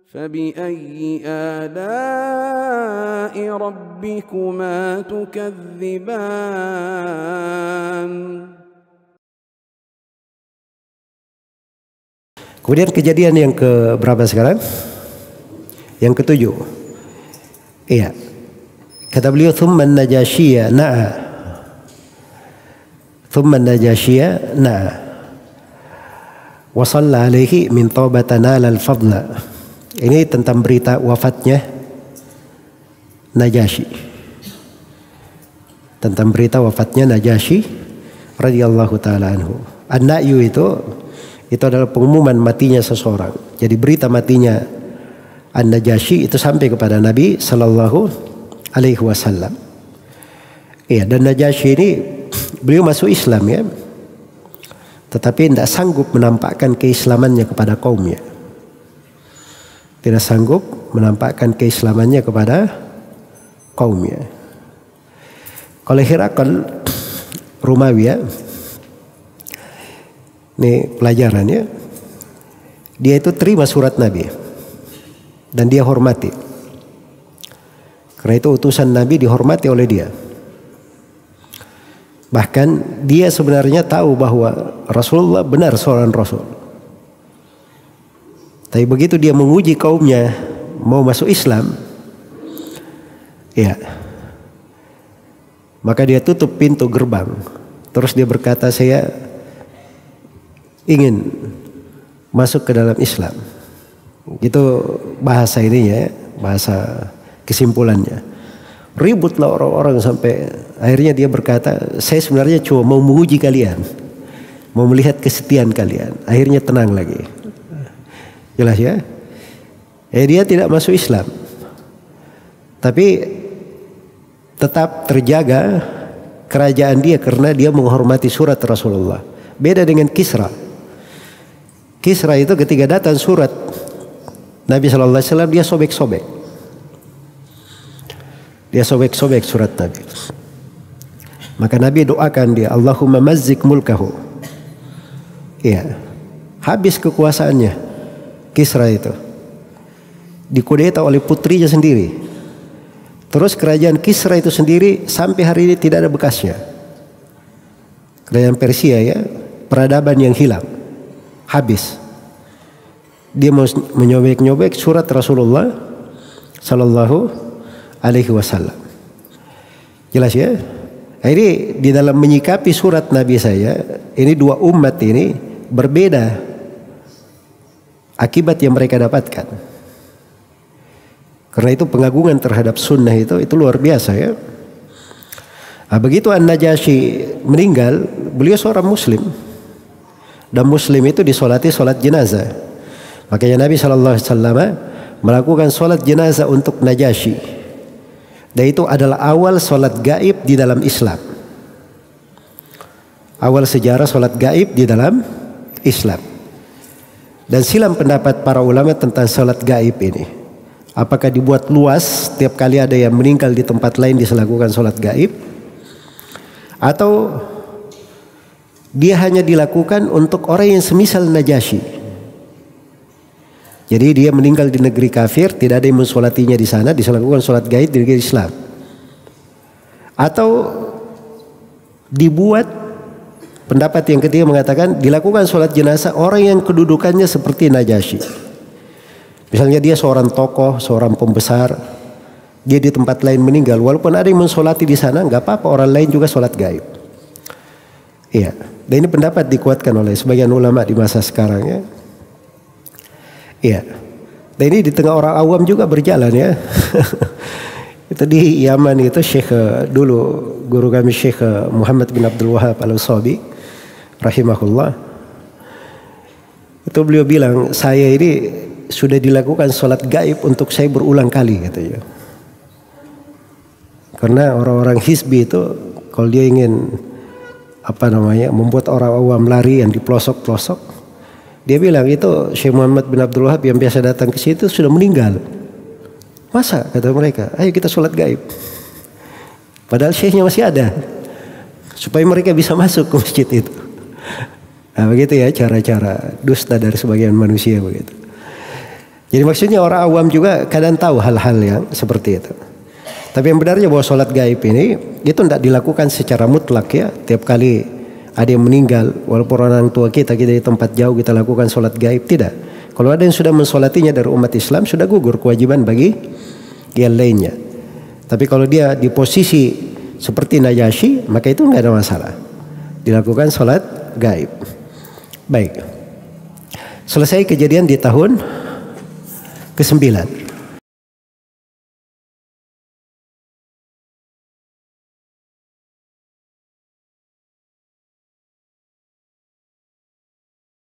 فبأي آلاء ربكما تكذبان. Kemudian kejadian yang ke berapa sekarang? Yang ketujuh. Iya. Kata beliau, thumma najashiyya na'a. Thumma najashiyya na'a. Wa shalla alaihi min taubatana lal fadla. Ini tentang berita wafatnya Najasyi. Tentang berita wafatnya Najasyi radhiyallahu taala anhu. An-na'yu itu adalah pengumuman matinya seseorang. Jadi berita matinya An-Najasyi itu sampai kepada Nabi sallallahu alaihi wasallam. Iya, dan Najasyi ini beliau masuk Islam ya. Tetapi tidak sanggup menampakkan keislamannya kepada kaumnya. Tidak sanggup menampakkan keislamannya kepada kaumnya. Kalau Herakl Romawi ya, ini pelajarannya, dia itu terima surat Nabi dan dia hormati. Karena itu utusan Nabi dihormati oleh dia. Bahkan dia sebenarnya tahu bahwa Rasulullah benar seorang Rasul. Tapi begitu dia menguji kaumnya mau masuk Islam, ya, maka dia tutup pintu gerbang. Terus dia berkata, saya ingin masuk ke dalam Islam. Itu bahasa ininya, bahasa kesimpulannya. Ributlah orang-orang sampai akhirnya dia berkata, saya sebenarnya cuma mau menguji kalian, mau melihat kesetiaan kalian. Akhirnya tenang lagi. Jelas ya? Dia tidak masuk Islam, tapi tetap terjaga kerajaan dia karena dia menghormati surat Rasulullah. Beda dengan Kisra. Kisra itu ketika datang surat Nabi sallallahu alaihi wasallam dia sobek-sobek. Dia sobek-sobek surat Nabi. Maka Nabi doakan dia, Allahumma mazzik mulkahu. Iya. Habis kekuasaannya Kisra itu. Dikudeta oleh putrinya sendiri. Terus kerajaan Kisra itu sendiri sampai hari ini tidak ada bekasnya. Kerajaan Persia ya, peradaban yang hilang. Habis. Dia mau menyobek-nyobek surat Rasulullah sallallahu alaihi wasallam. Jelas ya? Ini di dalam menyikapi surat Nabi saya, ini dua umat ini berbeda akibat yang mereka dapatkan. Karena itu pengagungan terhadap sunnah itu luar biasa ya. Nah, begitu An-Najasyi meninggal, beliau seorang muslim. Dan muslim itu disolati solat jenazah. Makanya Nabi SAW melakukan solat jenazah untuk Najasyi. Dan itu adalah awal solat gaib di dalam Islam. Awal sejarah solat gaib di dalam Islam. Dan silam pendapat para ulama tentang solat gaib ini. Apakah dibuat luas setiap kali ada yang meninggal di tempat lain dilakukan solat gaib, atau dia hanya dilakukan untuk orang yang semisal Najasyi. Jadi dia meninggal di negeri kafir, tidak ada yang mensolatinya di sana, dilakukan solat gaib di negeri Islam. Atau dibuat, pendapat yang ketiga mengatakan dilakukan solat jenazah orang yang kedudukannya seperti Najasyi. Misalnya dia seorang tokoh, seorang pembesar, dia di tempat lain meninggal, walaupun ada yang mensolati di sana, nggak apa-apa, orang lain juga solat gaib. Iya, dan ini pendapat dikuatkan oleh sebagian ulama di masa sekarang ya. Iya, dan ini di tengah orang awam juga berjalan ya. Itu di Yaman itu Syekh dulu guru kami Syekh Muhammad bin Abdul Wahab Al-Usabi rahimahullah. Itu beliau bilang, saya ini sudah dilakukan sholat gaib untuk saya berulang kali katanya. Karena orang-orang hizbi itu kalau dia ingin membuat orang awam lari yang di pelosok-pelosok, dia bilang itu Syekh Muhammad bin Abdul Wahab yang biasa datang ke situ sudah meninggal. Masa kata mereka, ayo kita sholat gaib. Padahal syekhnya masih ada, supaya mereka bisa masuk ke masjid itu. Nah begitu ya cara-cara dusta dari sebagian manusia begitu. Jadi maksudnya orang awam juga kadang tahu hal-hal yang seperti itu. Tapi yang benarnya bahwa sholat gaib ini itu tidak dilakukan secara mutlak ya. Tiap kali ada yang meninggal, walaupun orang tua kita di tempat jauh kita lakukan sholat gaib, tidak. Kalau ada yang sudah mensolatinya dari umat Islam, sudah gugur kewajiban bagi yang lainnya. Tapi kalau dia di posisi seperti Najasyi, maka itu nggak ada masalah. Dilakukan sholat gaib. Baik. Selesai kejadian di tahun ke-9.